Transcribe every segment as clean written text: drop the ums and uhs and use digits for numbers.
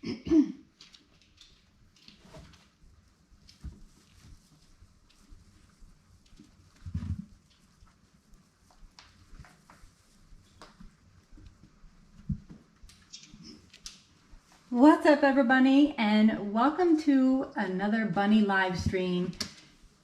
What's up everybody, and welcome to another bunny live stream.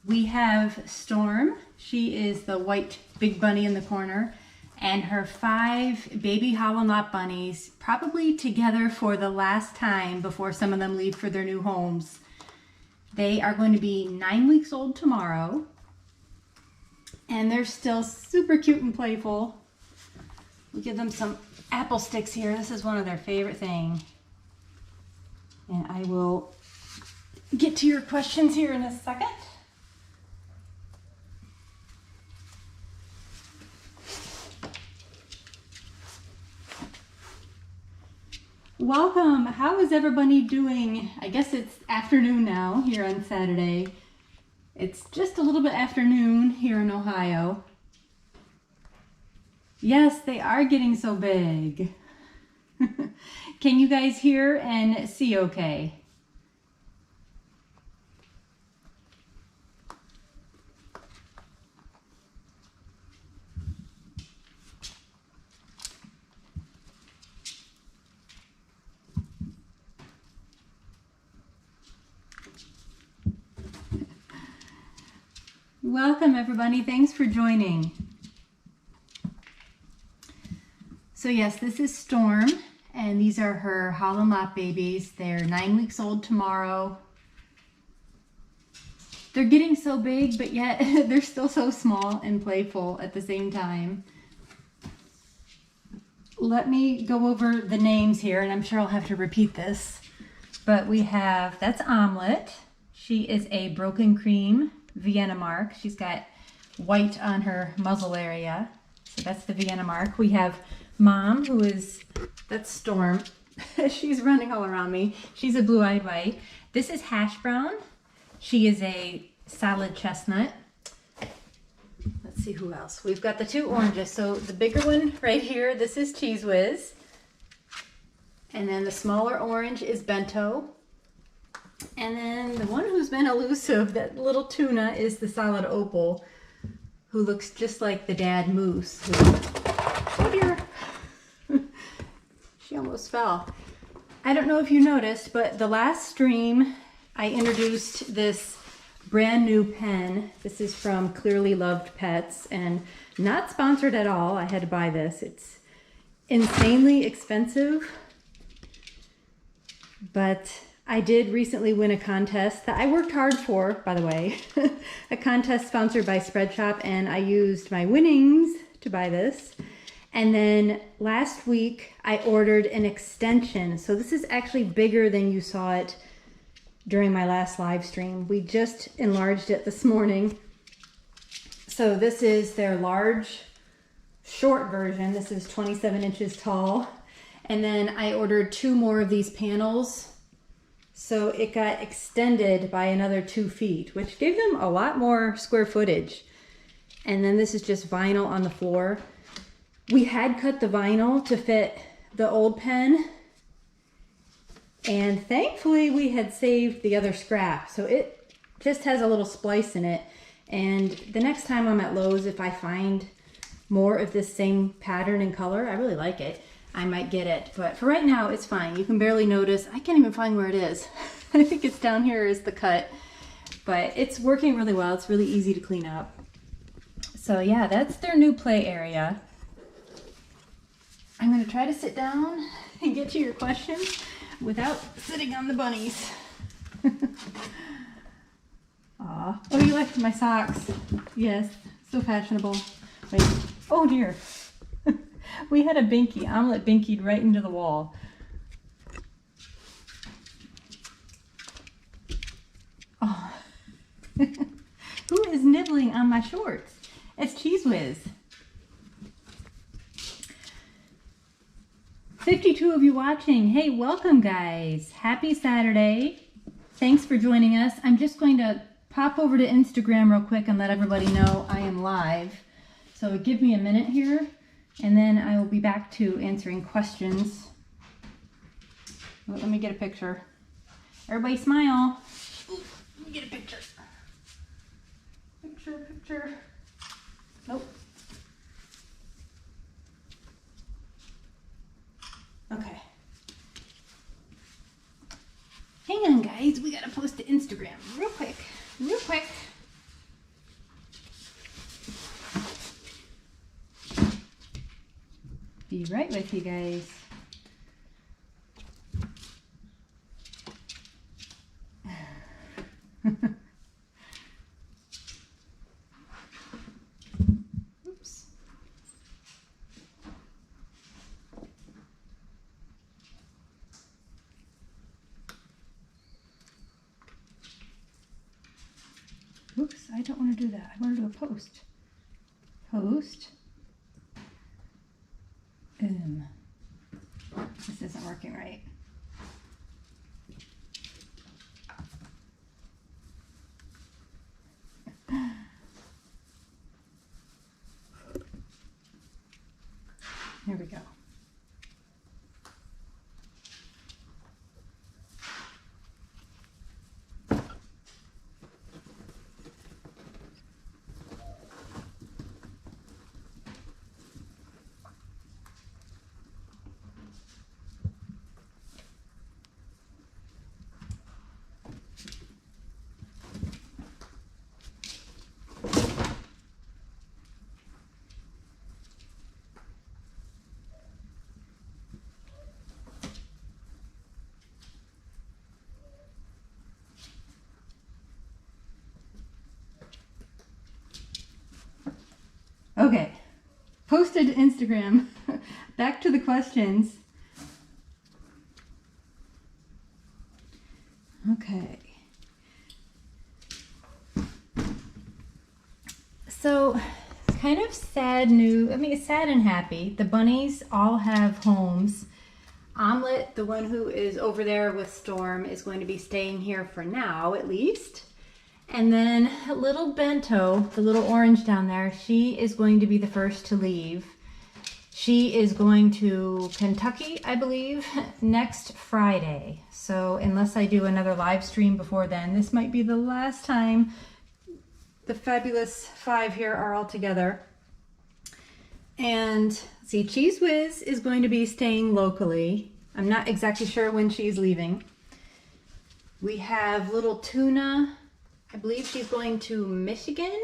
We have Storm. She is the white big bunny in the corner, and her 5 baby Holland Lop bunnies, probably together for the last time before some of them leave for their new homes. They are going to be 9 weeks old tomorrow, and they're still super cute and playful. We'll give them some apple sticks here. This is one of their favorite things. And I will get to your questions here in a second. Welcome. How is everybody doing? I guess it's afternoon now here on Saturday. It's just a little bit afternoon here in Ohio. Yes, they are getting so big. Can you guys hear and see okay? Welcome everybody, thanks for joining. So yes, this is Storm. And these are her Holland Lop babies. They're 9 weeks old tomorrow. They're getting so big, but yet they're still so small and playful at the same time. Let me go over the names here, and I'm sure I'll have to repeat this. But we have, that's Omelet. She is a broken cream Vienna mark. She's got white on her muzzle area. So that's the Vienna mark. We have Mom, who is, that's Storm. She's running all around me. She's a blue-eyed white. This is Hash Brown. She is a solid chestnut. Let's see who else. We've got the 2 oranges. So the bigger one right here, this is Cheese Whiz. And then the smaller orange is Bento. And then the one who's been elusive, that little tuna, is the solid opal, who looks just like the dad Moose. Oh dear. She almost fell. I don't know if you noticed, but the last stream I introduced this brand new pen. This is from Clearly Loved Pets, and not sponsored at all. I had to buy this. It's insanely expensive, but I did recently win a contest that I worked hard for, by the way. A contest sponsored by Spreadshop, and I used my winnings to buy this. And then last week I ordered an extension. So this is actually bigger than you saw it during my last live stream. We just enlarged it this morning. So this is their large, short version. This is 27 inches tall. And then I ordered 2 more of these panels. So it got extended by another 2 feet, which gave them a lot more square footage. And then this is just vinyl on the floor. We had cut the vinyl to fit the old pen, and thankfully we had saved the other scrap. So it just has a little splice in it. And the next time I'm at Lowe's, if I find more of this same pattern and color, I really like it, I might get it. But for right now, it's fine. You can barely notice. I can't even find where it is. I think it's down here is the cut, but it's working really well. It's really easy to clean up. So yeah, that's their new play area. I'm going to try to sit down and get to your questions without sitting on the bunnies. Aw. Oh, you like my socks? Yes, so fashionable. Wait. Oh dear. We had a binky. Omelet binkied right into the wall. Oh. Who is nibbling on my shorts? It's Cheese Whiz. 52 of you watching. Hey, welcome guys. Happy Saturday. Thanks for joining us. I'm just going to pop over to Instagram real quick and let everybody know I am live. So give me a minute here, and then I will be back to answering questions. Let me get a picture. Everybody smile. Ooh, let me get a picture. Picture. Nope. Okay. Hang on, guys. We gotta post to Instagram real quick. Be right with you guys. Oops. Oops, I don't want to do that. I want to do a post. Post. This isn't working right. Here we go. Okay, posted to Instagram. Back to the questions. Okay. So, kind of sad news. I mean, it's sad and happy. The bunnies all have homes. Omelet, the one who is over there with Storm, is going to be staying here for now, at least. And then little Bento, the little orange down there, she is going to be the first to leave. She is going to Kentucky, I believe, next Friday. So unless I do another live stream before then, this might be the last time the fabulous five here are all together. And see, Cheese Whiz is going to be staying locally. I'm not exactly sure when she's leaving. We have little Tuna. I believe she's going to Michigan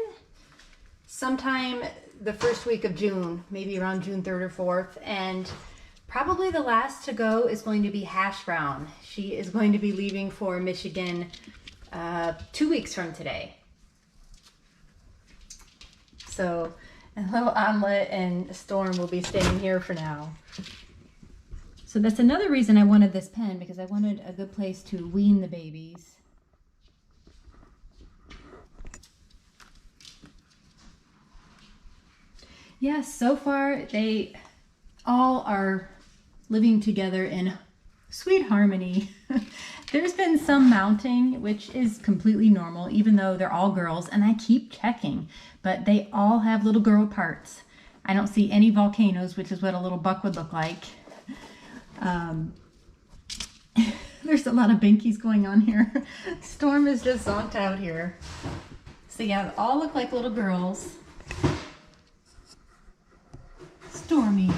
sometime the first week of June, maybe around June 3rd or 4th. And probably the last to go is going to be Hash Brown. She is going to be leaving for Michigan 2 weeks from today. So, and little Omelet and Storm will be staying here for now. So that's another reason I wanted this pen, because I wanted a good place to wean the babies. Yes, so far they all are living together in sweet harmony. There's been some mounting, which is completely normal, even though they're all girls, and I keep checking, but they all have little girl parts. I don't see any volcanoes, which is what a little buck would look like. There's a lot of binkies going on here. Storm is just zonked out here. So yeah, they all look like little girls. Stormy.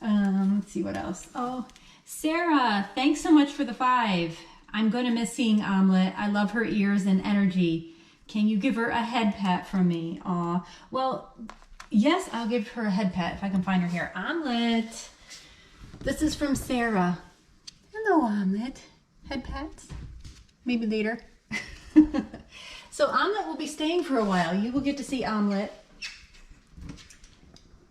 Let's see what else. Oh, Sarah, thanks so much for the 5. I'm going to miss seeing Omelet. I love her ears and energy. Can you give her a head pat from me? Aw. Well, yes, I'll give her a head pat if I can find her here. Omelet. This is from Sarah. Hello, Omelet. Head pats? Maybe later. So Omelet will be staying for a while. You will get to see Omelet,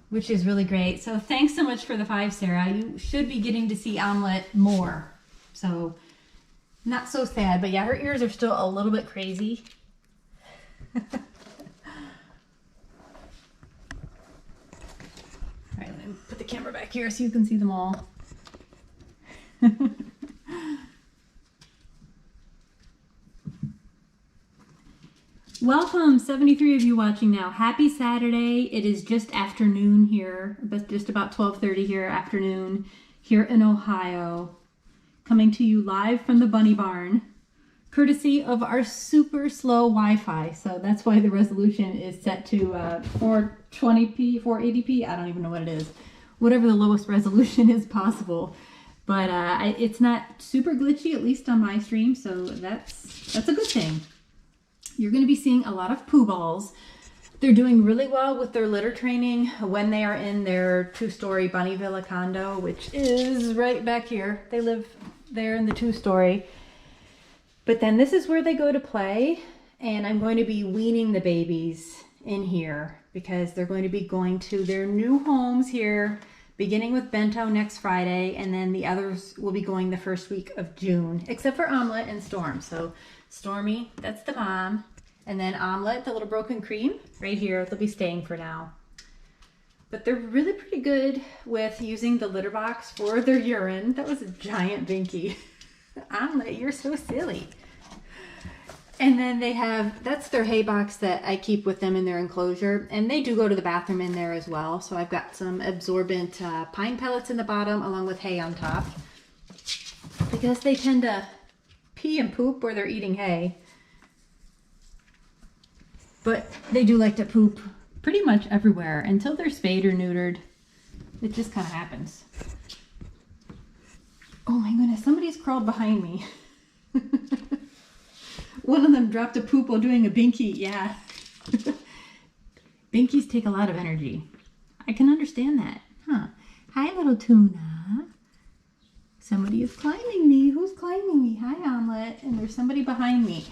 which is really great. So thanks so much for the 5, Sarah. You should be getting to see Omelet more. So not so sad, but yeah, her ears are still a little bit crazy. All right, let me put the camera back here so you can see them all. Welcome, 73 of you watching now. Happy Saturday. It is just afternoon here, but just about 12:30 here afternoon here in Ohio. Coming to you live from the Bunny Barn, courtesy of our super slow Wi-Fi. So that's why the resolution is set to 420p, 480p. I don't even know what it is. Whatever the lowest resolution is possible. But it's not super glitchy, at least on my stream, so that's a good thing. You're going to be seeing a lot of poo balls. They're doing really well with their litter training when they are in their 2-story Bunny Villa condo, which is right back here. They live there in the 2-story. But then this is where they go to play, and I'm going to be weaning the babies in here because they're going to be going to their new homes here, beginning with Bento next Friday, and then the others will be going the first week of June, except for Omelette and Storm. So Stormy, that's the mom, and then Omelette, the little broken cream, right here. They'll be staying for now. But they're really pretty good with using the litter box for their urine. That was a giant binky. Omelette, you're so silly. And then they have, that's their hay box that I keep with them in their enclosure. And they do go to the bathroom in there as well. So I've got some absorbent pine pellets in the bottom along with hay on top. Because they tend to pee and poop where they're eating hay. But they do like to poop pretty much everywhere until they're spayed or neutered. It just kind of happens. Oh my goodness, somebody's crawled behind me. One of them dropped a poop while doing a binky. Yeah. Binkies take a lot of energy. I can understand that. Huh. Hi, little tuna. Somebody is climbing me. Who's climbing me? Hi, Omelette. And there's somebody behind me.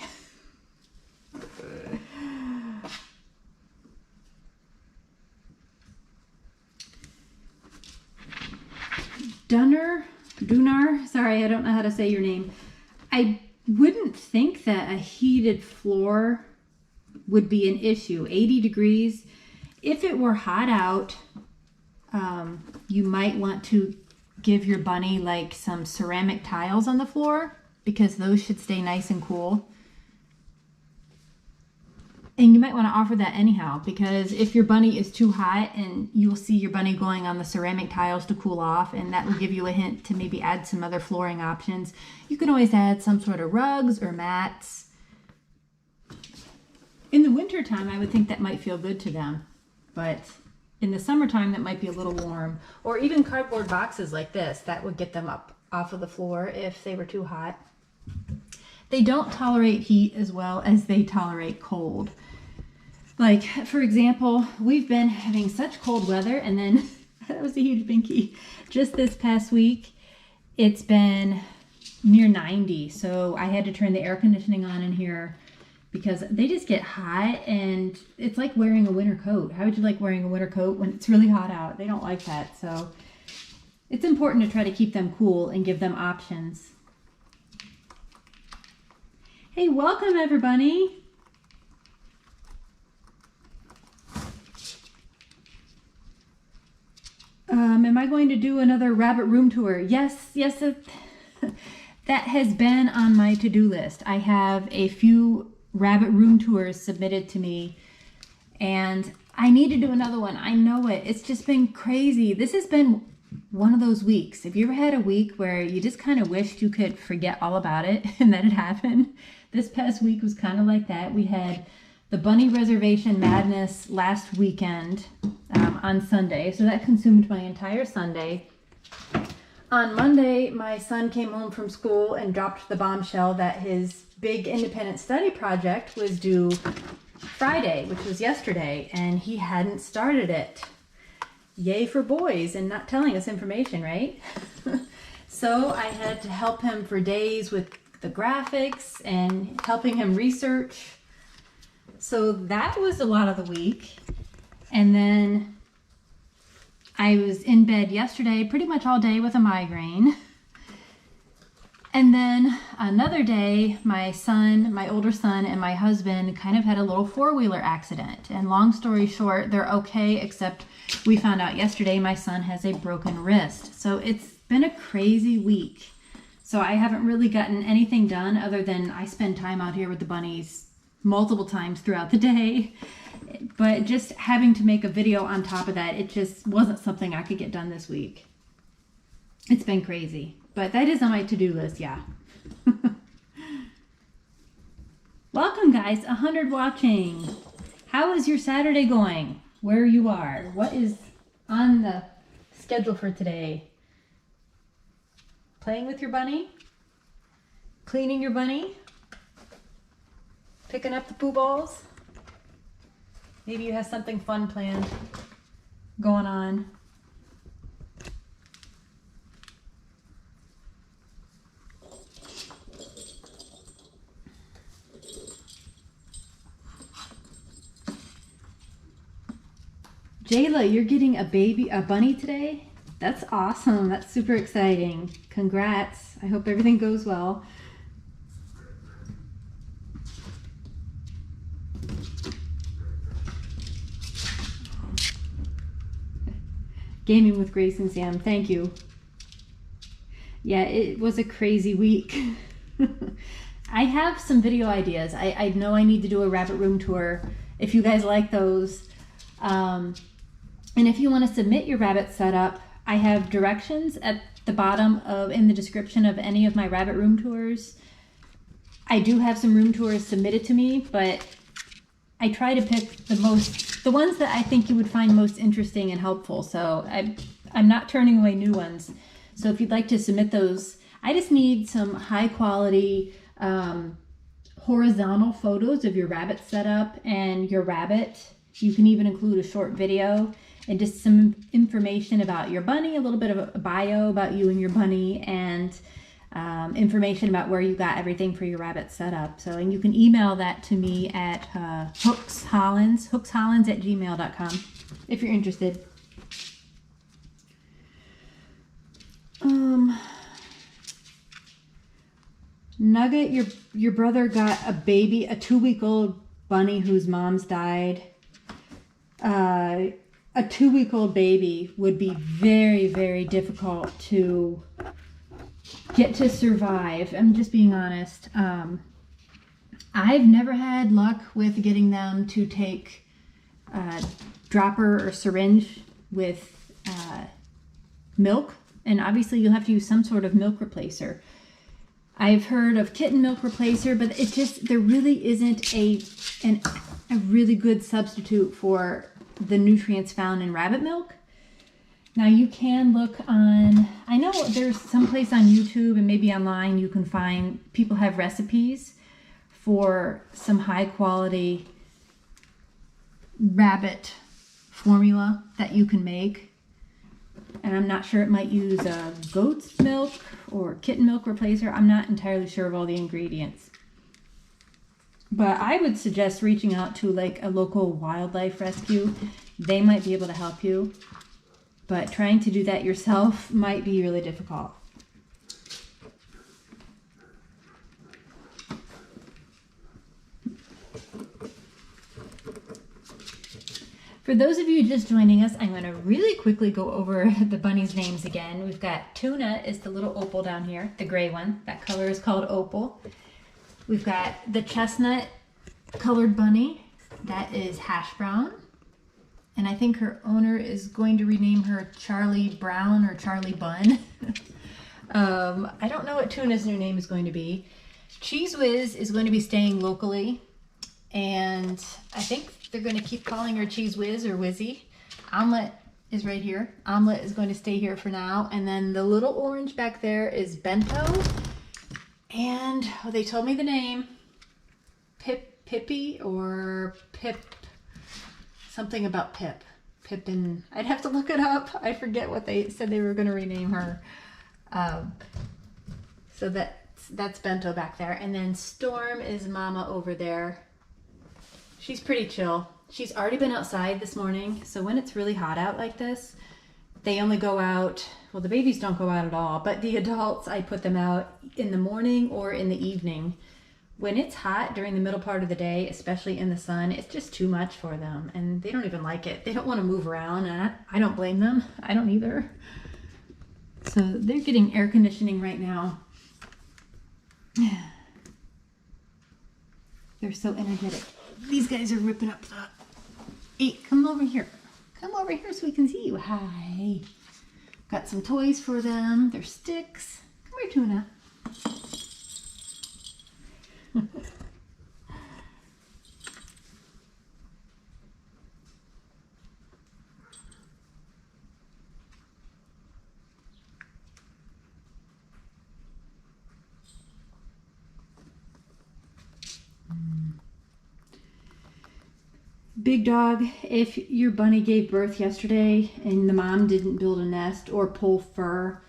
Dunar, sorry, I don't know how to say your name. I wouldn't think that a heated floor would be an issue. 80 degrees. If it were hot out, you might want to give your bunny like some ceramic tiles on the floor because those should stay nice and cool. And you might want to offer that anyhow, because if your bunny is too hot, and you'll see your bunny going on the ceramic tiles to cool off, and that will give you a hint to maybe add some other flooring options. You can always add some sort of rugs or mats. In the wintertime, I would think that might feel good to them, but in the summertime, that might be a little warm. Or even cardboard boxes like this, that would get them up off of the floor if they were too hot. They don't tolerate heat as well as they tolerate cold. Like, for example, we've been having such cold weather, and then, that was a huge binky, just this past week, it's been near 90, so I had to turn the air conditioning on in here because they just get hot, and it's like wearing a winter coat. How would you like wearing a winter coat when it's really hot out? They don't like that, so it's important to try to keep them cool and give them options. Hey, welcome everybody. Am I going to do another rabbit room tour? Yes, that has been on my to-do list. I have a few rabbit room tours submitted to me, and I need to do another one. I know it. It's just been crazy. This has been one of those weeks. Have you ever had a week where you just kind of wished you could forget all about it and that it happened? This past week was kind of like that. We had the Bunny Reservation Madness last weekend on Sunday, so that consumed my entire Sunday. On Monday, my son came home from school and dropped the bombshell that his big independent study project was due Friday, which was yesterday, and he hadn't started it. Yay for boys and not telling us information, right? So I had to help him for days with the graphics and helping him research. So that was a lot of the week. And then I was in bed yesterday pretty much all day with a migraine. And then another day, my older son, and my husband kind of had a little four-wheeler accident. And long story short, they're okay, except we found out yesterday my son has a broken wrist. So it's been a crazy week. So I haven't really gotten anything done other than I spend time out here with the bunnies multiple times throughout the day. But just having to make a video on top of that, it just wasn't something I could get done this week. It's been crazy. But that is on my to-do list, yeah. Welcome, guys. 100 watching. How is your Saturday going? Where you are? What is on the schedule for today? Playing with your bunny? Cleaning your bunny? Picking up the poo balls? Maybe you have something fun planned going on. Jayla, you're getting a bunny today? That's awesome. That's super exciting. Congrats. I hope everything goes well. Gaming with Grace and Sam. Thank you. Yeah, it was a crazy week. I have some video ideas. I know I need to do a rabbit room tour if you guys like those. And if you want to submit your rabbit setup, I have directions at the bottom in the description of any of my rabbit room tours. I do have some room tours submitted to me, but I try to pick the ones that I think you would find most interesting and helpful. So I'm not turning away new ones. So if you'd like to submit those, I just need some high quality horizontal photos of your rabbit setup and your rabbit. You can even include a short video and just some information about your bunny, a little bit of a bio about you and your bunny, and information about where you got everything for your rabbit setup. So, and you can email that to me at hookshollands@gmail.com if you're interested. Nugget, your brother got a baby, a 2-week-old bunny whose mom's died. A 2-week-old baby would be very, very difficult to get to survive. I'm just being honest. I've never had luck with getting them to take a dropper or syringe with milk, and obviously you'll have to use some sort of milk replacer. I've heard of kitten milk replacer, but it just, there really isn't a really good substitute for the nutrients found in rabbit milk. Now you can look on, I know there's some place on YouTube and maybe online you can find, people have recipes for some high quality rabbit formula that you can make. And I'm not sure, it might use goat's milk or kitten milk replacer. I'm not entirely sure of all the ingredients. But I would suggest reaching out to like a local wildlife rescue. They might be able to help you. But trying to do that yourself might be really difficult. For those of you just joining us, I'm going to really quickly go over the bunnies' names again. We've got Tuna is the little opal down here, the gray one. That color is called opal. We've got the chestnut colored bunny. That is Hash Brown. And I think her owner is going to rename her Charlie Brown or Charlie Bun. I don't know what Tuna's new name is going to be. Cheese Whiz is going to be staying locally. And I think they're going to keep calling her Cheese Whiz or Wizzy. Omelet is right here. Omelet is going to stay here for now. And then the little orange back there is Bento. And they told me the name. Pippy or Pip. Something about Pip. Pippin. I'd have to look it up. I forget what they said they were going to rename her. So that's Bento back there. And then Storm is Mama over there. She's pretty chill. She's already been outside this morning. So when it's really hot out like this, they only go out, well, the babies don't go out at all, but the adults, I put them out in the morning or in the evening. When it's hot during the middle part of the day, especially in the sun, it's just too much for them. And they don't even like it. They don't want to move around, and I don't blame them. I don't either. So they're getting air conditioning right now. They're so energetic. These guys are ripping up the... Hey, come over here. Come over here so we can see you. Hi. Got some toys for them. They're sticks. Come here, Tuna. Big dog, if your bunny gave birth yesterday and the mom didn't build a nest or pull fur,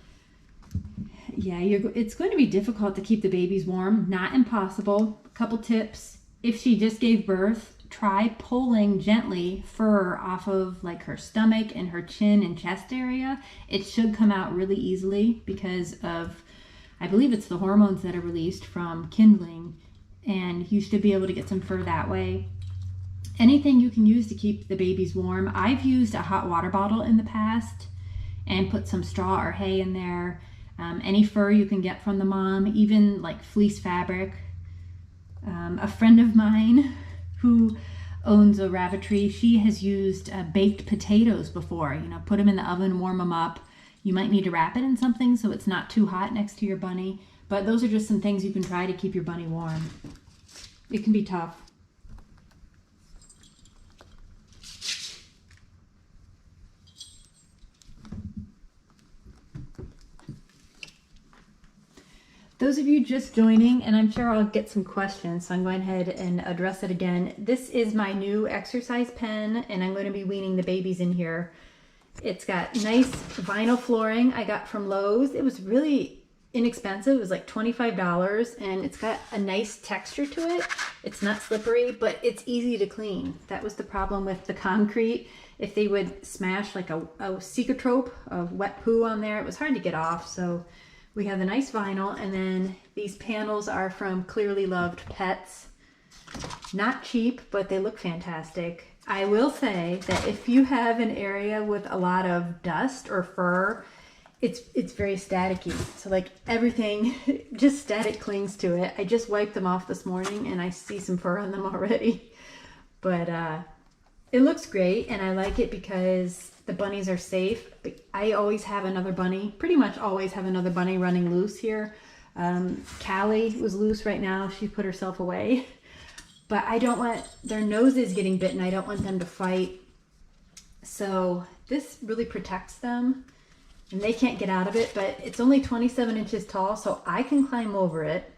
yeah, it's going to be difficult to keep the babies warm. Not impossible. A couple tips. If she just gave birth, try pulling gently fur off of like her stomach and her chin and chest area. It should come out really easily because of, I believe it's the hormones that are released from kindling, and you should be able to get some fur that way. Anything you can use to keep the babies warm. I've used a hot water bottle in the past and put some straw or hay in there. Any fur you can get from the mom, even like fleece fabric. A friend of mine who owns a rabbitry, she has used baked potatoes before. You know, put them in the oven, warm them up. You might need to wrap it in something so it's not too hot next to your bunny. But those are just some things you can try to keep your bunny warm. It can be tough. Those of you just joining, and I'm sure I'll get some questions, so I'm going ahead and address it again. This is my new exercise pen, and I'm going to be weaning the babies in here. It's got nice vinyl flooring I got from Lowe's. It was really inexpensive. It was like $25, and it's got a nice texture to it. It's not slippery, but it's easy to clean. That was the problem with the concrete. If they would smash like a cicatrope of wet poo on there, it was hard to get off, so... We have the nice vinyl, and then these panels are from Clearly Loved Pets. Not cheap, but they look fantastic. I will say that if you have an area with a lot of dust or fur, it's very staticky. So like everything, just static clings to it. I just wiped them off this morning, and I see some fur on them already. But it looks great, and I like it because the bunnies are safe. I always have another bunny, pretty much always have another bunny running loose here. Callie was loose right now. She put herself away. But I don't want their noses getting bitten. I don't want them to fight. So this really protects them. And they can't get out of it, but it's only 27 inches tall, so I can climb over it.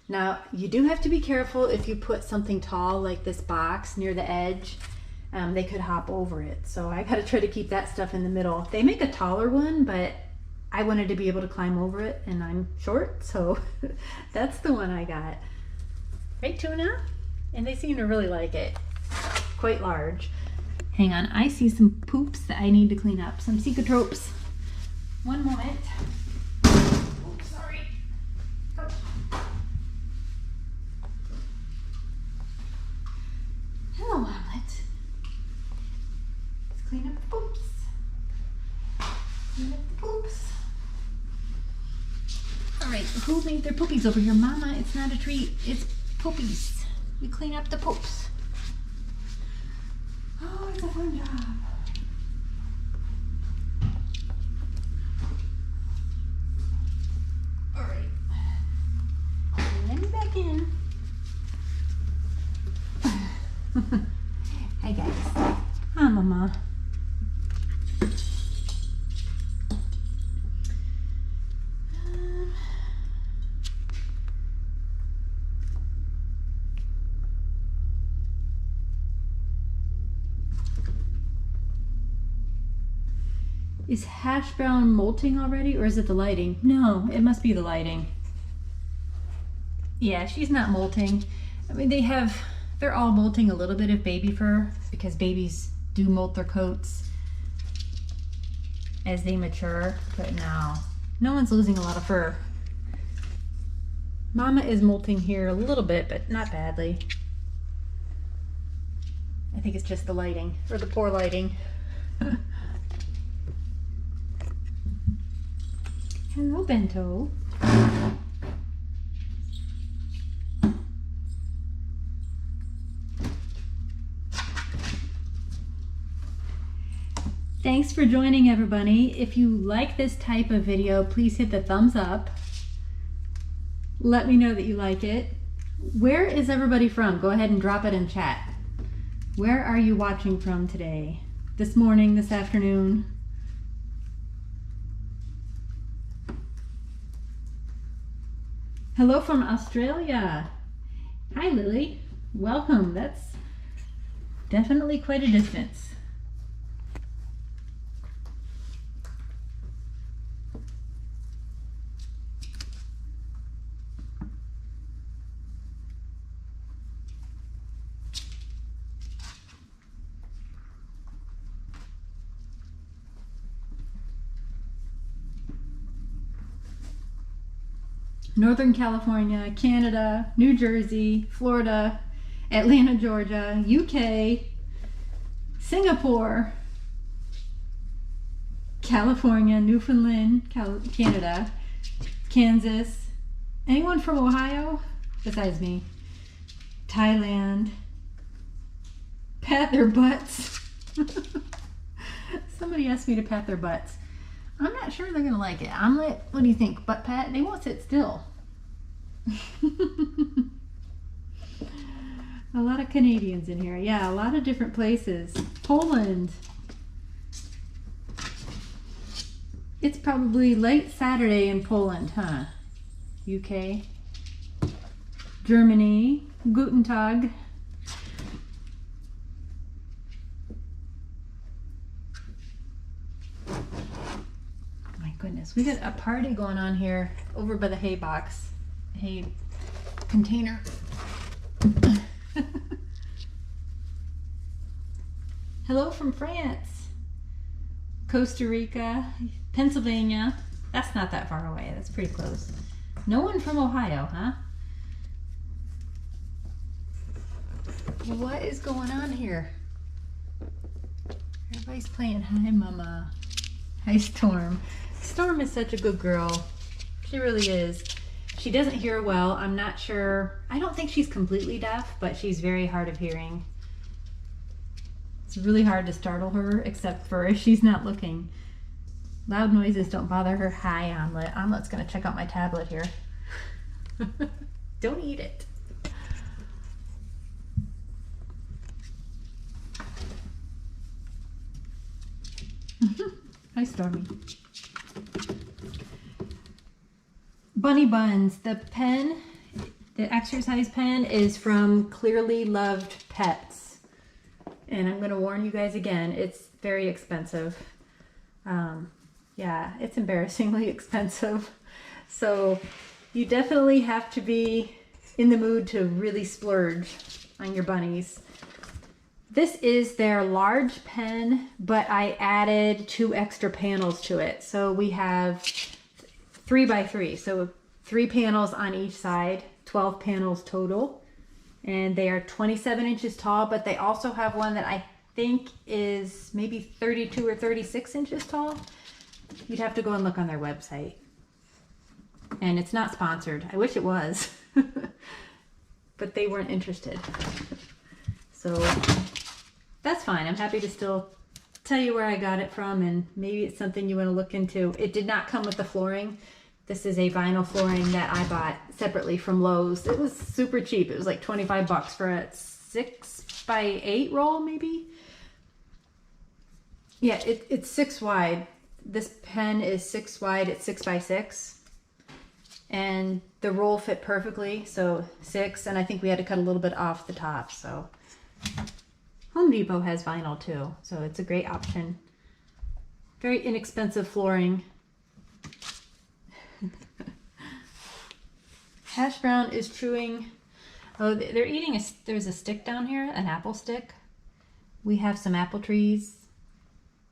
Now, you do have to be careful if you put something tall like this box near the edge. They could hop over it. So I gotta try to keep that stuff in the middle. They make a taller one, but I wanted to be able to climb over it, and I'm short, so that's the one I got. Right, Tuna? And they seem to really like it. Quite large. Hang on, I see some poops that I need to clean up. Some cicatropes. One moment. Oops, sorry. Oh. Hello, Omelet. Clean up the poops. Clean up the poops. All right, who made their poopies over here? Mama, it's not a treat. It's poopies. We clean up the poops. Oh, it's a fun job. All right. Let me back in. Hi, guys. Hi, Mama. Is hash brown molting already, or is it the lighting? No, it must be the lighting. Yeah, she's not molting. I mean, they're all molting a little bit of baby fur because babies do molt their coats as they mature, but no one's losing a lot of fur. Mama is molting here a little bit, but not badly. I think it's just the lighting, or the poor lighting. Hello, Bento. Thanks for joining, everybody. If you like this type of video, please hit the thumbs up. Let me know that you like it. Where is everybody from? Go ahead and drop it in chat. Where are you watching from today? This morning, this afternoon? Hello from Australia. Hi, Lily. Welcome. That's definitely quite a distance. Northern California, Canada, New Jersey, Florida, Atlanta, Georgia, UK, Singapore, California, Newfoundland, Canada, Kansas. Anyone from Ohio besides me? Thailand. Pat their butts. Somebody asked me to pat their butts. I'm not sure they're gonna like it. Omelet, what do you think? Butt pat? They won't sit still. A lot of Canadians in here. Yeah, a lot of different places. Poland. It's probably late Saturday in Poland, huh? UK. Germany. Guten Tag. Goodness, we got a party going on here over by the hay box, hay container. Hello from France, Costa Rica, Pennsylvania. That's not that far away. That's pretty close. No one from Ohio, huh? What is going on here? Everybody's playing Hi Mama. Hi Storm. Storm is such a good girl. She really is. She doesn't hear well. I'm not sure. I don't think she's completely deaf, but she's very hard of hearing. It's really hard to startle her, except for if she's not looking. Loud noises don't bother her. Hi, Omelet. Omelet's going to check out my tablet here. Don't eat it. Hi, Stormy. Bunny Buns. The pen, the exercise pen, is from Clearly Loved Pets. And I'm going to warn you guys again, it's very expensive. Yeah, it's embarrassingly expensive. So you definitely have to be in the mood to really splurge on your bunnies. This is their large pen, but I added 2 extra panels to it. So we have 3 by 3, so 3 panels on each side, 12 panels total, and they are 27 inches tall, but they also have one that I think is maybe 32 or 36 inches tall. You'd have to go and look on their website. And it's not sponsored. I wish it was, but they weren't interested. So that's fine. I'm happy to still tell you where I got it from, and maybe it's something you want to look into. It did not come with the flooring. This is a vinyl flooring that I bought separately from Lowe's. It was super cheap. It was like 25 bucks for a 6 by 8 roll, maybe. Yeah, it's 6 wide. This pen is 6 wide. It's 6 by 6. And the roll fit perfectly, so 6. And I think we had to cut a little bit off the top, so. Home Depot has vinyl too, so it's a great option. Very inexpensive flooring. Hash Brown is chewing. Oh, they're eating there's a stick down here, an apple stick. We have some apple trees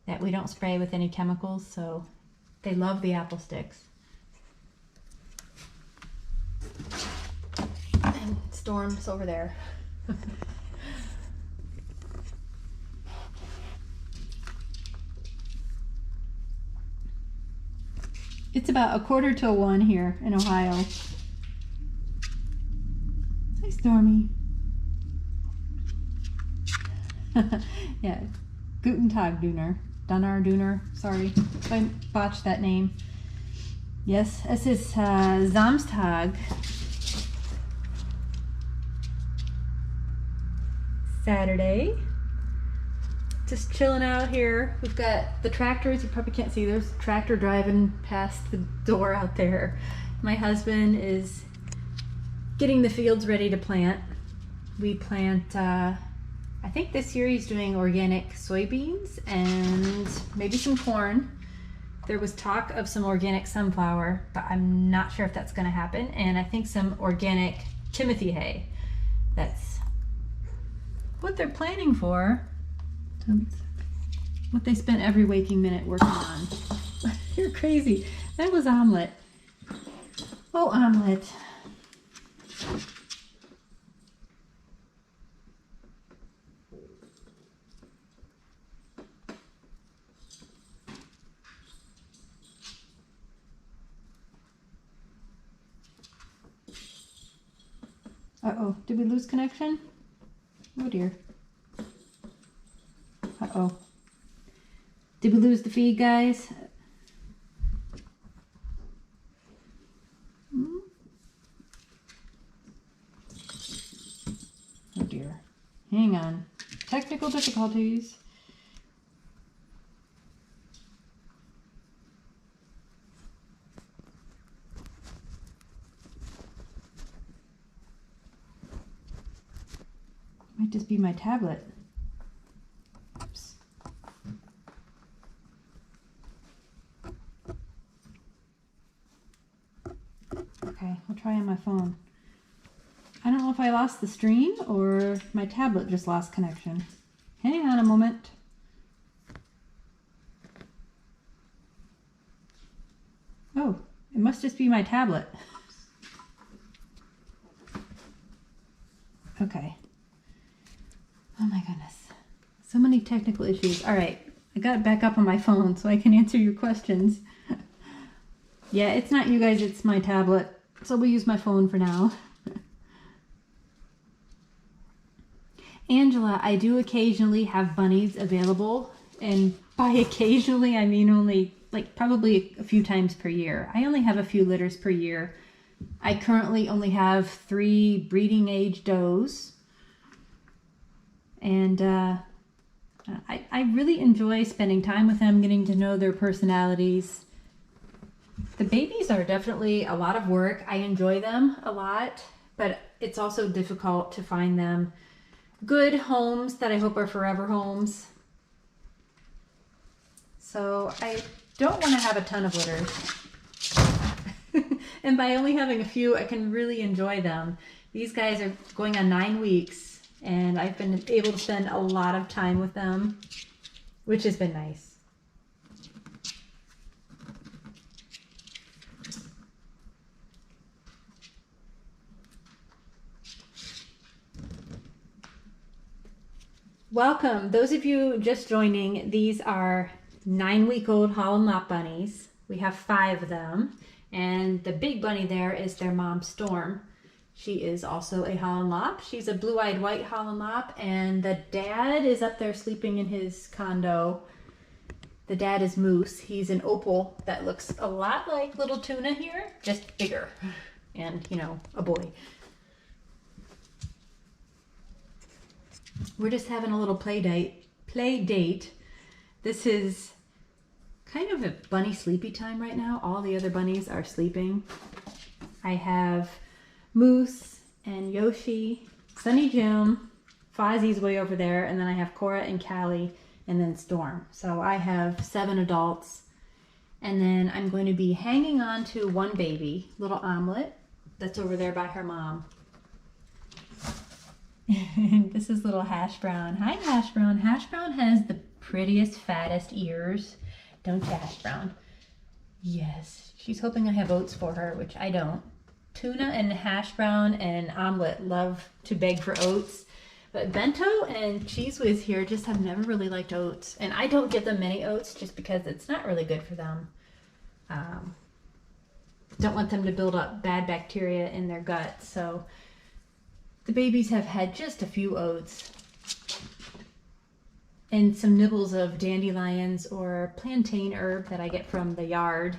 that we don't spray with any chemicals, so they love the apple sticks. And Storm's over there. It's about 1:45 here in Ohio. Hi, Stormy. Yeah, Guten Tag, Dooner. Dooner. Sorry if I botched that name. Yes, es ist Samstag. Saturday. Just chilling out here. We've got the tractors. You probably can't see. There's a tractor driving past the door out there. My husband is getting the fields ready to plant. We plant, I think this year he's doing organic soybeans and maybe some corn. There was talk of some organic sunflower, but I'm not sure if that's going to happen. And I think some organic Timothy hay. That's what they're planning for. What they spent every waking minute working on. You're crazy. That was Omelet. Oh, Omelet. Uh-oh, did we lose connection? Oh dear. Uh-oh. Did we lose the feed, guys? Oh dear. Hang on. Technical difficulties. Might just be my tablet. Oops. Okay, I'll try on my phone. I don't know if I lost the stream or my tablet just lost connection. Hang on a moment. Oh, it must just be my tablet. Okay. Oh my goodness. So many technical issues. All right. I got it back up on my phone so I can answer your questions. Yeah, it's not you guys, it's my tablet. So we'll use my phone for now. Angela, I do occasionally have bunnies available. And by occasionally, I mean only like probably a few times per year. I only have a few litters per year. I currently only have 3 breeding age does. And I really enjoy spending time with them, getting to know their personalities. The babies are definitely a lot of work. I enjoy them a lot, but it's also difficult to find them good homes that I hope are forever homes. So I don't want to have a ton of litters. And by only having a few, I can really enjoy them. These guys are going on 9 weeks. And I've been able to spend a lot of time with them, which has been nice. Welcome. Those of you just joining, these are 9-week-old Holland Lop bunnies. We have 5 of them. And the big bunny there is their mom, Storm. She is also a Holland Lop. She's a blue-eyed white Holland Lop, and the dad is up there sleeping in his condo. The dad is Moose. He's an opal that looks a lot like little Tuna here, just bigger, and, you know, a boy. We're just having a little play date. This is kind of a bunny sleepy time right now. All the other bunnies are sleeping. I have Moose and Yoshi, Sunny Jim, Fozzie's way over there, and then I have Cora and Callie, and then Storm. So I have 7 adults, and then I'm going to be hanging on to one baby, little Omelet, that's over there by her mom. This is little Hash Brown. Hi, Hash Brown. Hash Brown has the prettiest, fattest ears. Don't you, Hash Brown? Yes. She's hoping I have oats for her, which I don't. Tuna and Hash Brown and Omelet love to beg for oats. But Bento and Cheese Whiz here just have never really liked oats. And I don't give them many oats just because it's not really good for them. Don't want them to build up bad bacteria in their gut. So the babies have had just a few oats. and some nibbles of dandelions or plantain herb that I get from the yard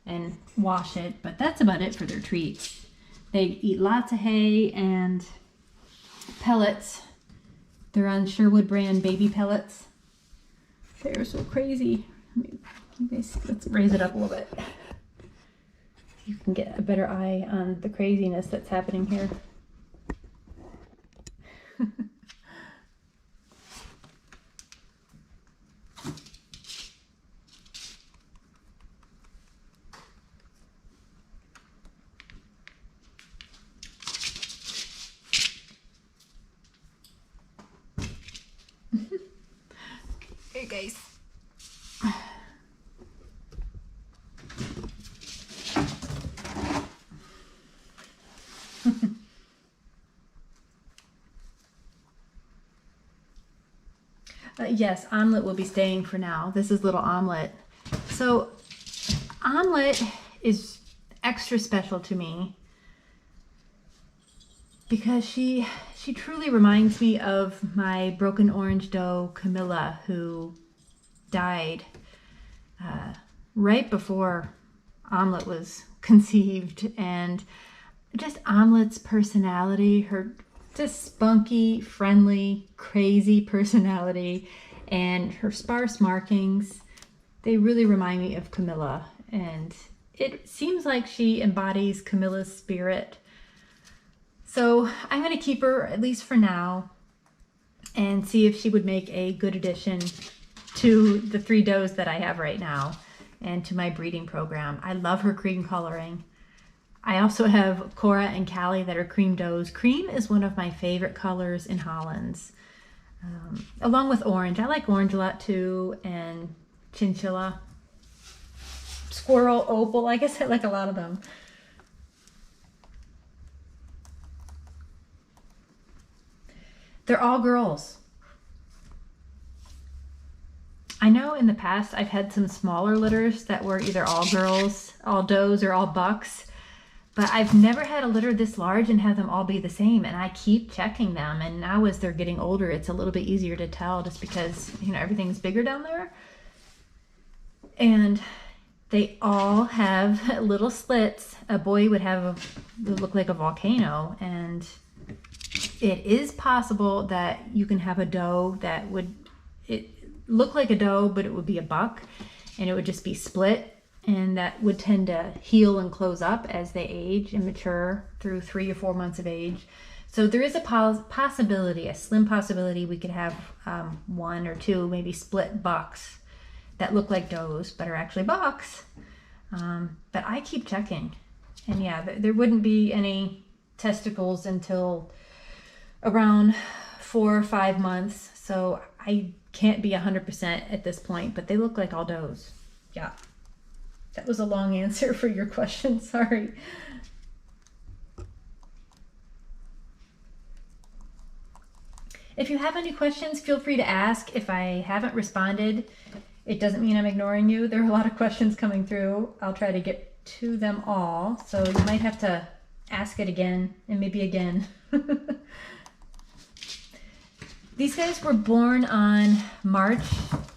and wash it, but that's about it for their treats. They eat lots of hay and pellets. They're on Sherwood brand baby pellets. They're so crazy. You guys, let's raise it up a little bit. You can get a better eye on the craziness that's happening here. Hey guys. Yes, Omelet will be staying for now. This is little Omelet. So Omelet is extra special to me because she truly reminds me of my broken orange doe Camilla, who died right before Omelet was conceived. And just Omelet's personality, her just spunky, friendly, crazy personality, and her sparse markings, they really remind me of Camilla. And it seems like she embodies Camilla's spirit. So I'm going to keep her, at least for now, and see if she would make a good addition to the 3 does that I have right now and to my breeding program. I love her cream coloring. I also have Cora and Callie that are cream does. Cream is one of my favorite colors in Hollands, along with orange. I like orange a lot too, and chinchilla, squirrel, opal. I guess I like a lot of them. They're all girls. I know in the past I've had some smaller litters that were either all girls, all does, or all bucks. But I've never had a litter this large and have them all be the same, and I keep checking them. And now as they're getting older, it's a little bit easier to tell just because, you know, everything's bigger down there. And they all have little slits. A boy would look like a volcano, and it is possible that you can have a doe that would look like a doe, but it would be a buck, and it would just be split. And that would tend to heal and close up as they age and mature through 3 or 4 months of age. So there is a possibility, a slim possibility, we could have 1 or 2 maybe split bucks that look like does but are actually bucks. But I keep checking. And yeah, there wouldn't be any testicles until around 4 or 5 months. So I can't be 100% at this point, but they look like all does. Yeah. That was a long answer for your question, sorry. If you have any questions, feel free to ask. If I haven't responded, it doesn't mean I'm ignoring you. There are a lot of questions coming through. I'll try to get to them all, so you might have to ask it again and maybe again. These guys were born on March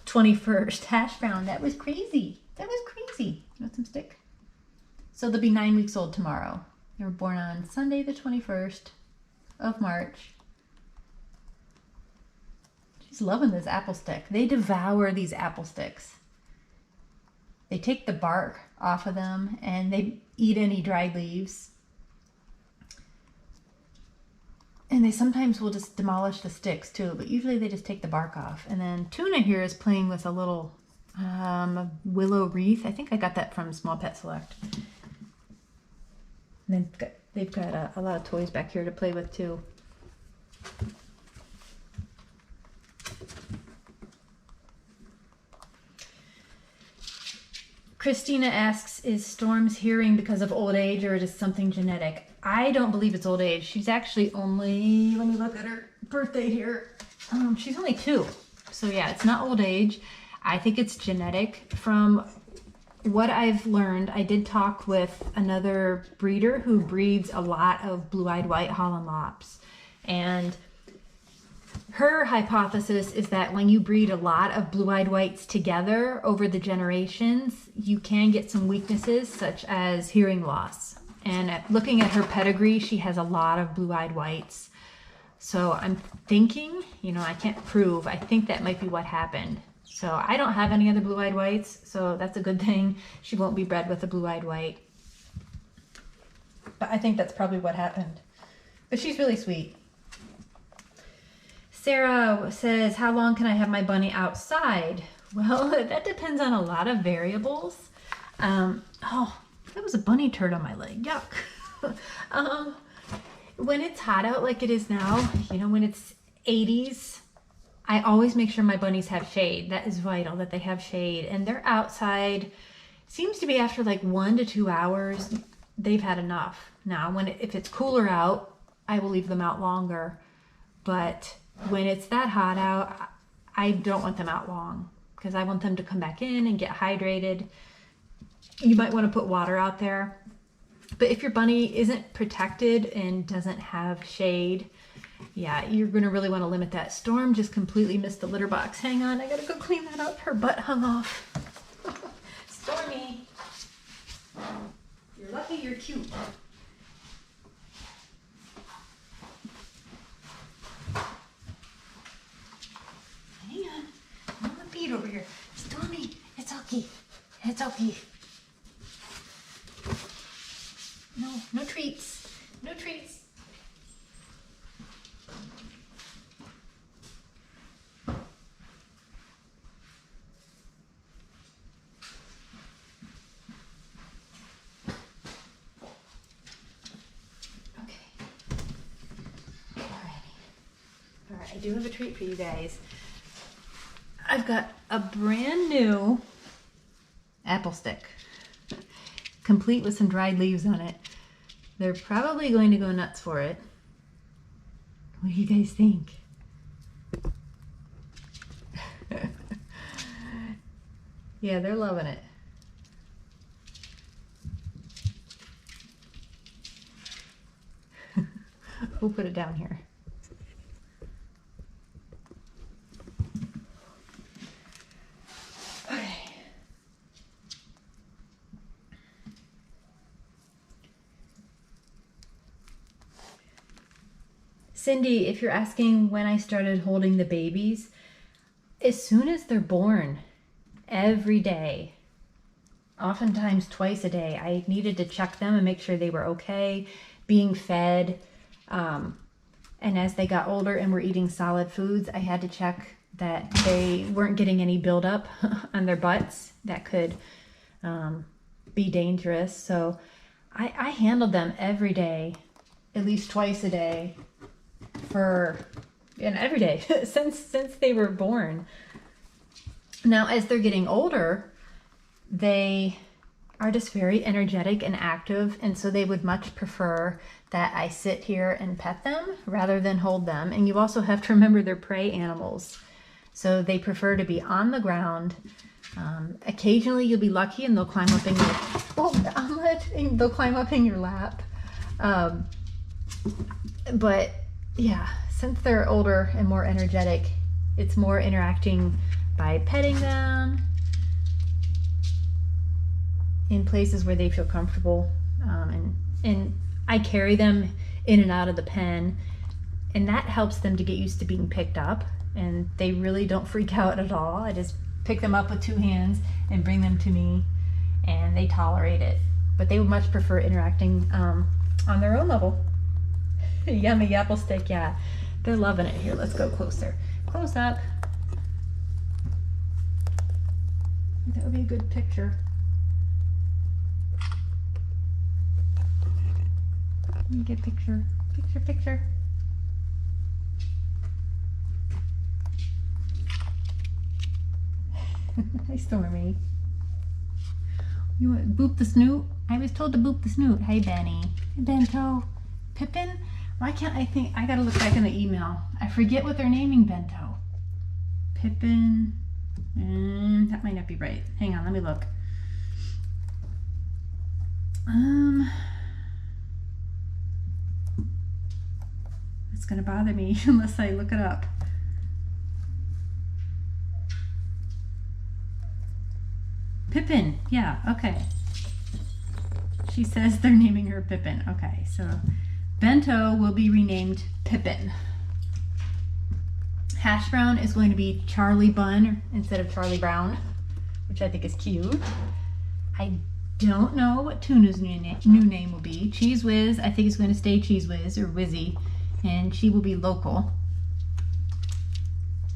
21st. Hash brown, that was crazy. That was crazy. You want some stick? So they'll be 9 weeks old tomorrow. They were born on Sunday the 21st of March. She's loving this apple stick. They devour these apple sticks. They take the bark off of them and they eat any dried leaves. And they sometimes will just demolish the sticks too, but usually they just take the bark off. And then Tuna here is playing with a little willow wreath. I think I got that from Small Pet Select. And they've got a lot of toys back here to play with too. Christina asks, is Storm's hearing because of old age or just something genetic? I don't believe it's old age. She's actually only, let me look at her birthday here. She's only 2. So yeah, it's not old age. I think it's genetic. From what I've learned, I did talk with another breeder who breeds a lot of blue-eyed white Holland Lops. And her hypothesis is that when you breed a lot of blue-eyed whites together over the generations, you can get some weaknesses such as hearing loss. And looking at her pedigree, she has a lot of blue-eyed whites. So I'm thinking, you know, I can't prove, I think that might be what happened. So I don't have any other blue-eyed whites, so that's a good thing. She won't be bred with a blue-eyed white. But I think that's probably what happened. But she's really sweet. Sarah says, how long can I have my bunny outside? Well, that depends on a lot of variables. Oh, that was a bunny turd on my leg. Yuck. When it's hot out like it is now, you know, when it's 80s, I always make sure my bunnies have shade. That is vital that they have shade. And they're outside, seems to be after like 1 to 2 hours, they've had enough. Now, if it's cooler out, I will leave them out longer. But when it's that hot out, I don't want them out long because I want them to come back in and get hydrated. You might want to put water out there. But if your bunny isn't protected and doesn't have shade, yeah, you're going to really want to limit that. Storm just completely missed the litter box. Hang on, I got to go clean that up. Her butt hung off. Stormy, you're lucky you're cute. Hang on, I'm on the beat over here. Stormy, it's okay. It's okay. No treats. No treats. Okay. All right, I do have a treat for you guys. I've got a brand new apple stick, complete with some dried leaves on it. They're probably going to go nuts for it. What do you guys think? Yeah, they're loving it. We'll put it down here. Cindy, if you're asking when I started holding the babies, as soon as they're born, every day, oftentimes twice a day, I needed to check them and make sure they were okay, being fed. And as they got older and were eating solid foods, I had to check that they weren't getting any buildup on their butts that could be dangerous. So I handled them every day, at least twice a day. And every day since they were born. Now, as they're getting older, they are just very energetic and active, and so they would much prefer that I sit here and pet them rather than hold them. And you also have to remember they're prey animals, so they prefer to be on the ground. Occasionally you'll be lucky and they'll climb up in your omelet, and they'll climb up in your lap. But yeah, since they're older and more energetic, it's more interacting by petting them in places where they feel comfortable. And I carry them in and out of the pen, and that helps them to get used to being picked up, and they really don't freak out at all. I just pick them up with 2 hands and bring them to me, and they tolerate it. But they would much prefer interacting on their own level. Yummy apple stick, yeah. They're loving it. Here, let's go closer. Close up. That would be a good picture. Let me get a picture. Picture. Hi, Stormy. You want boop the snoot? I was told to boop the snoot. Hey, Benny. Hey, Bento. Pippin? Why can't I think? I gotta look back in the email. I forget what they're naming Bento. Pippin. That might not be right. Hang on, let me look. It's gonna bother me unless I look it up. Yeah, okay. She says they're naming her Pippin. Okay, so Bento will be renamed Pippin. Hash brown is going to be Charlie Bun instead of Charlie Brown, which I think is cute. I don't know what Tuna's new name will be. Cheese Whiz, I think is going to stay Cheese Whiz or Wizzy, and she will be local.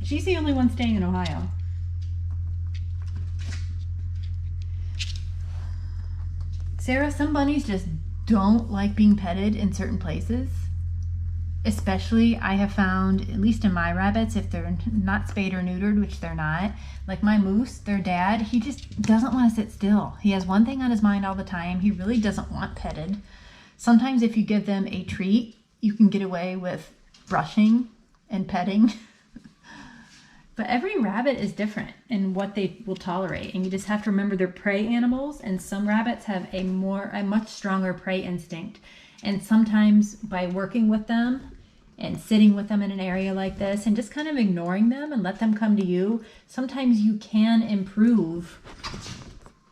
She's the only one staying in Ohio. Sarah, some bunnies just don't like being petted in certain places. Especially, I have found, at least in my rabbits, if they're not spayed or neutered, which they're not, like my moose, their dad, he just doesn't want to sit still. He has one thing on his mind all the time. He really doesn't want petted. Sometimes if you give them a treat, you can get away with brushing and petting. But every rabbit is different in what they will tolerate, and you just have to remember they're prey animals, and some rabbits have a much stronger prey instinct. And sometimes by working with them and sitting with them in an area like this and just kind of ignoring them and let them come to you, sometimes you can improve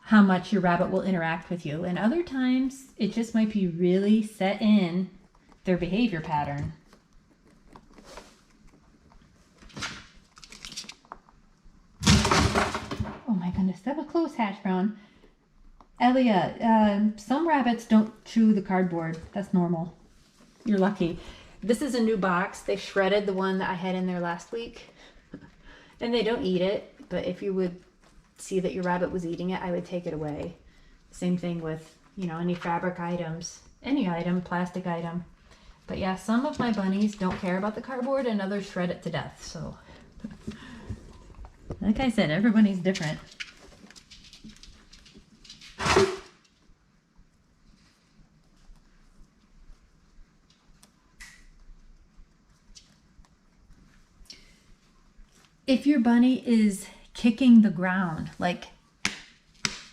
how much your rabbit will interact with you. And other times it just might be really set in their behavior pattern. Oh my goodness, that was close, Hash Brown. Elia, some rabbits don't chew the cardboard. That's normal. You're lucky. This is a new box. They shredded the one that I had in there last week. And they don't eat it, but if you would see that your rabbit was eating it, I would take it away. Same thing with, any fabric items, any item, plastic item. But yeah, some of my bunnies don't care about the cardboard and others shred it to death. So, like I said, everybody's different. If your bunny is kicking the ground, like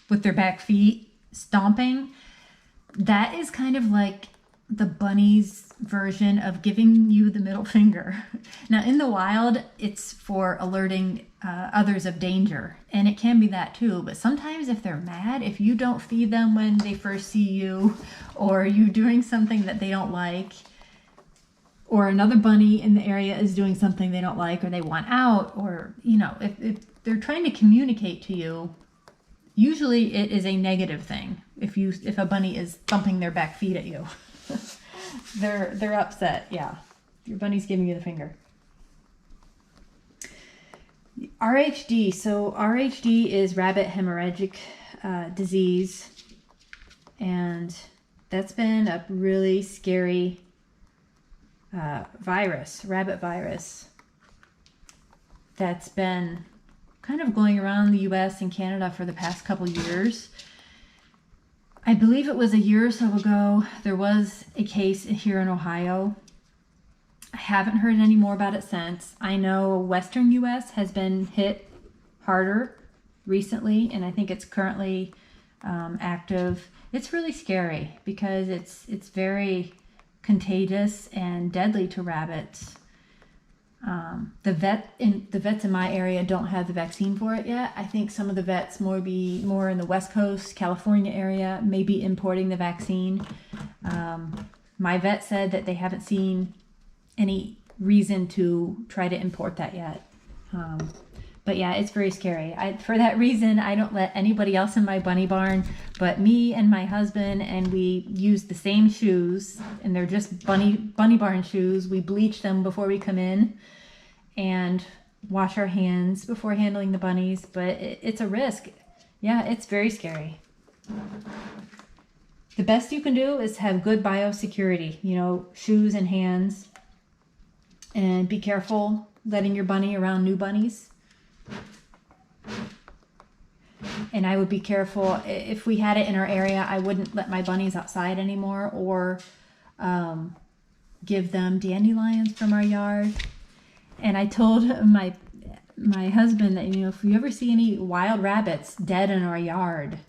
with their back feet, stomping, that is kind of like the bunny's version of giving you the middle finger. Now, in the wild, it's for alerting others of danger, and it can be that too. But sometimes if they're mad, if you don't feed them when they first see you, or you're doing something that they don't like, or another bunny in the area is doing something they don't like, or they want out, or, if they're trying to communicate to you, usually it is a negative thing. If a bunny is thumping their back feet at you, they're upset. Yeah, your bunny's giving you the finger. RHD. So RHD is rabbit hemorrhagic disease, and that's been a really scary rabbit virus, that's been kind of going around the US and Canada for the past couple years. I believe it was a year or so ago, there was a case here in Ohio. I haven't heard any more about it since. I know Western US has been hit harder recently, and I think it's currently active. It's really scary because it's very contagious and deadly to rabbits. The vets in my area don't have the vaccine for it yet. I think some of the vets more in the West Coast, California area, may be importing the vaccine. My vet said that they haven't seen any reason to try to import that yet. But yeah, it's very scary. For that reason, I don't let anybody else in my bunny barn but me and my husband, and we use the same shoes, and they're just bunny barn shoes. We bleach them before we come in and wash our hands before handling the bunnies, but it's a risk. Yeah, it's very scary. The best you can do is have good biosecurity, shoes and hands, and be careful letting your bunny around new bunnies. And I would be careful. If we had it in our area, I wouldn't let my bunnies outside anymore, or give them dandelions from our yard. And I told my husband that, if you ever see any wild rabbits dead in our yard,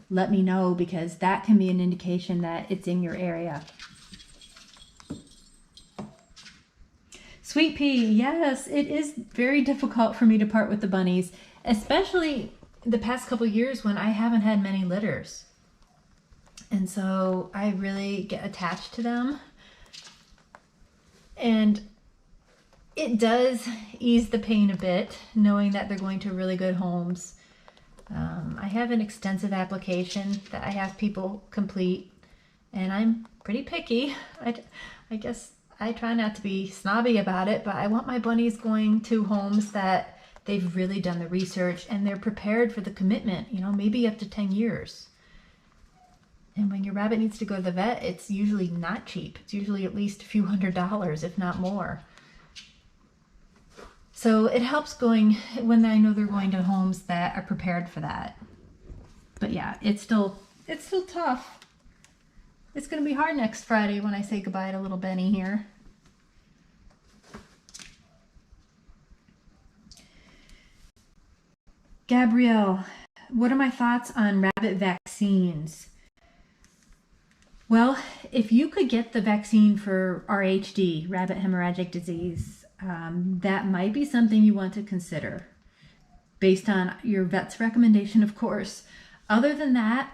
let me know, because that can be an indication that it's in your area. Sweet Pea, yes, it is very difficult for me to part with the bunnies, especially the past couple years when I haven't had many litters. And so I really get attached to them. And it does ease the pain a bit, knowing that they're going to really good homes. I have an extensive application that I have people complete, and I'm pretty picky. I guess I try not to be snobby about it, but I want my bunnies going to homes that they've really done the research and they're prepared for the commitment, you know, maybe up to 10 years. And when your rabbit needs to go to the vet, it's usually not cheap. It's usually at least a few $100s, if not more. So it helps going when I know they're going to homes that are prepared for that. But yeah, it's still tough. It's going to be hard next Friday when I say goodbye to little Benny here. Gabrielle, what are my thoughts on rabbit vaccines? Well, if you could get the vaccine for RHD, rabbit hemorrhagic disease, that might be something you want to consider based on your vet's recommendation, of course. Other than that,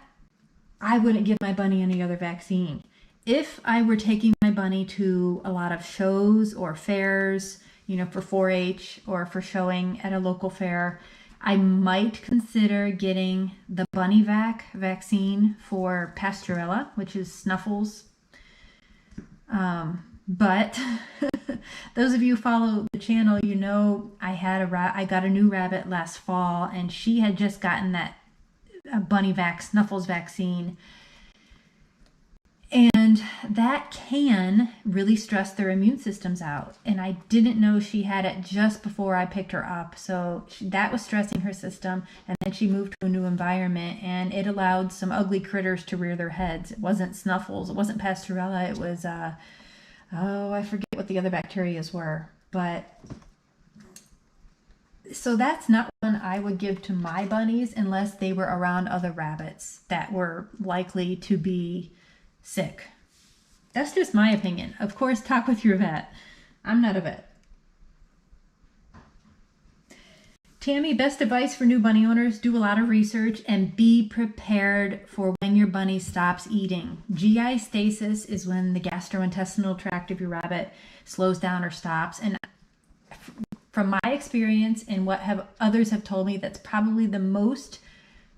I wouldn't give my bunny any other vaccine. If I were taking my bunny to a lot of shows or fairs, you know, for 4-H or for showing at a local fair, I might consider getting the Bunny vaccine for Pasteurella, which is snuffles. But those of you who follow the channel, you know I got a new rabbit last fall, and she had just gotten that snuffles vaccine. And that can really stress their immune systems out. And I didn't know she had it just before I picked her up. So that was stressing her system. And then she moved to a new environment, and it allowed some ugly critters to rear their heads. It wasn't snuffles. It wasn't Pasteurella. It was, I forget what the other bacterias were. But so that's not one I would give to my bunnies unless they were around other rabbits that were likely to be sick. That's just my opinion. Of course, talk with your vet. I'm not a vet. Tammy, best advice for new bunny owners: do a lot of research and be prepared for when your bunny stops eating. GI stasis is when the gastrointestinal tract of your rabbit slows down or stops. And from my experience and what others have told me, that's probably the most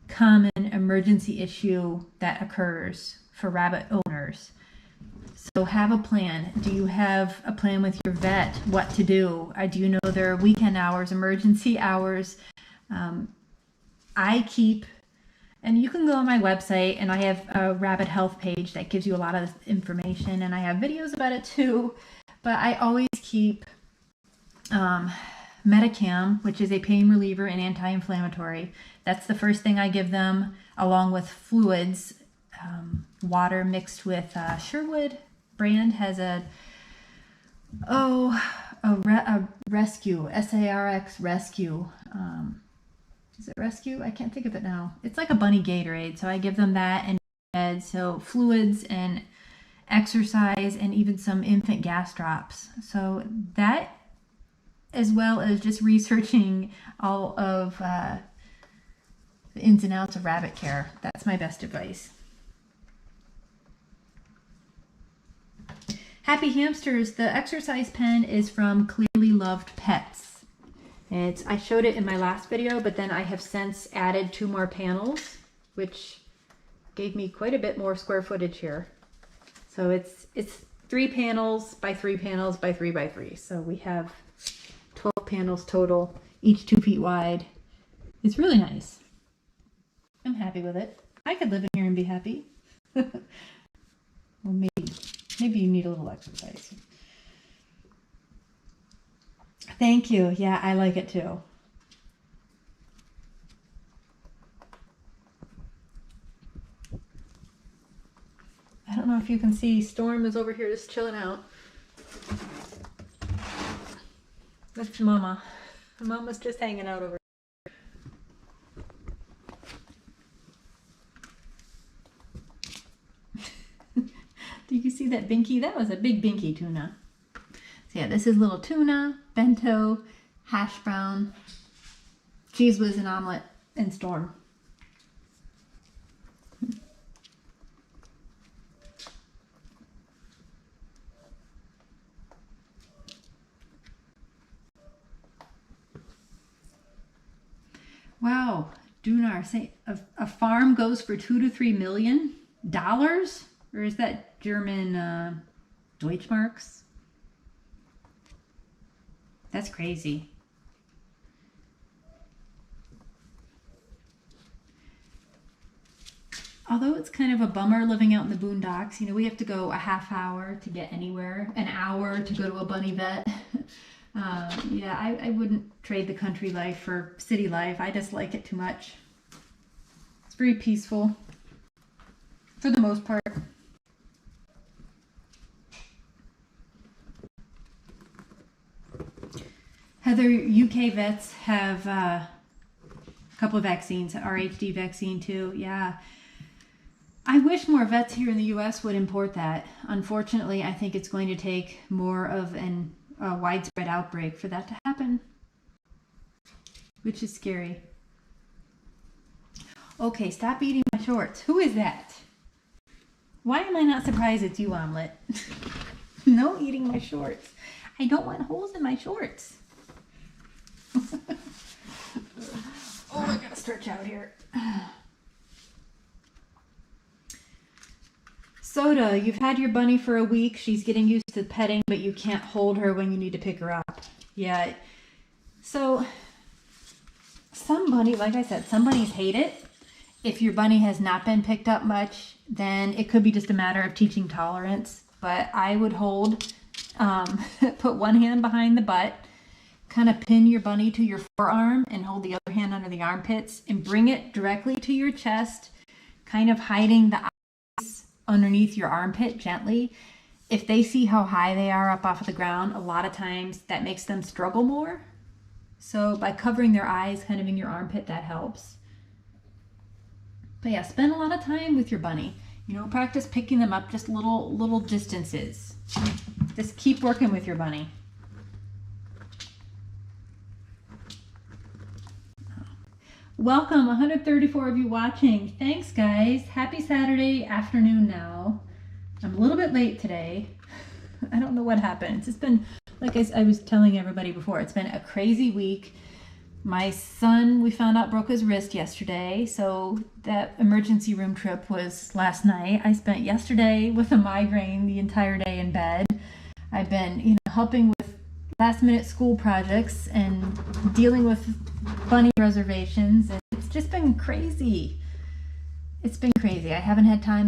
common emergency issue that occurs for rabbit owners. So have a plan. Do you have a plan with your vet what to do? Do you know their weekend hours, emergency hours? I keep, and you can go on my website, and I have a rabbit health page that gives you a lot of information, and I have videos about it too. But I always keep Metacam, which is a pain reliever and anti-inflammatory. That's the first thing I give them, along with fluids. Water mixed with Sherwood brand has a rescue, SARX rescue. Is it rescue? I can't think of it now. It's like a bunny Gatorade. So I give them that, and so fluids and exercise and even some infant gas drops. So that, as well as just researching all of the ins and outs of rabbit care. That's my best advice. Happy Hamsters, the exercise pen is from Clearly Loved Pets. I showed it in my last video, but then I have since added 2 more panels, which gave me quite a bit more square footage here. So it's 3 panels by 3 panels by 3 by 3. So we have 12 panels total, each 2 feet wide. It's really nice. I'm happy with it. I could live in here and be happy. Well, maybe you need a little exercise. Thank you. Yeah, I like it too. I don't know if you can see, Storm is over here just chilling out. That's Mama. Mama's just hanging out over here. Did you see that binky? That was a big binky tuna. So yeah, this is little tuna, bento, hash brown, cheese whiz and omelet. and Storm. Wow, Dunar, say a farm goes for $2 to $3 million? Or is that German Deutschmarks? That's crazy. Although it's kind of a bummer living out in the boondocks, you know, we have to go a half hour to get anywhere, an hour to go to a bunny vet. Yeah, I wouldn't trade the country life for city life. I just like it too much. It's very peaceful for the most part. Heather, UK vets have a couple of vaccines, RHD vaccine too. Yeah. I wish more vets here in the U.S. would import that. Unfortunately, I think it's going to take more of a widespread outbreak for that to happen, which is scary. Okay, stop eating my shorts. Who is that? Why am I not surprised it's you, Omelet? No eating my shorts. I don't want holes in my shorts. Oh, I gotta stretch out here. Soda, you've had your bunny for a week. She's getting used to petting, but you can't hold her when you need to pick her up. Yeah. So, some bunny, like I said, some bunnies hate it. If your bunny has not been picked up much, then it could be just a matter of teaching tolerance. But I would hold, put one hand behind the butt, kind of pin your bunny to your forearm and hold the other hand under the armpits and bring it directly to your chest, kind of hiding the eyes underneath your armpit gently. If they see how high they are up off of the ground, a lot of times that makes them struggle more. So by covering their eyes kind of in your armpit, that helps. But yeah, spend a lot of time with your bunny. You know, practice picking them up just little distances. Just keep working with your bunny. Welcome, 134 of you watching. Thanks, guys. Happy Saturday afternoon now. I'm a little bit late today. I don't know what happened. It's been, like I was telling everybody before, it's been a crazy week. My son, we found out, broke his wrist yesterday, so that emergency room trip was last night. I spent yesterday with a migraine the entire day in bed. I've been, you know, helping with last-minute school projects and dealing with bunny reservations, and it's just been crazy. It's been crazy. I haven't had time to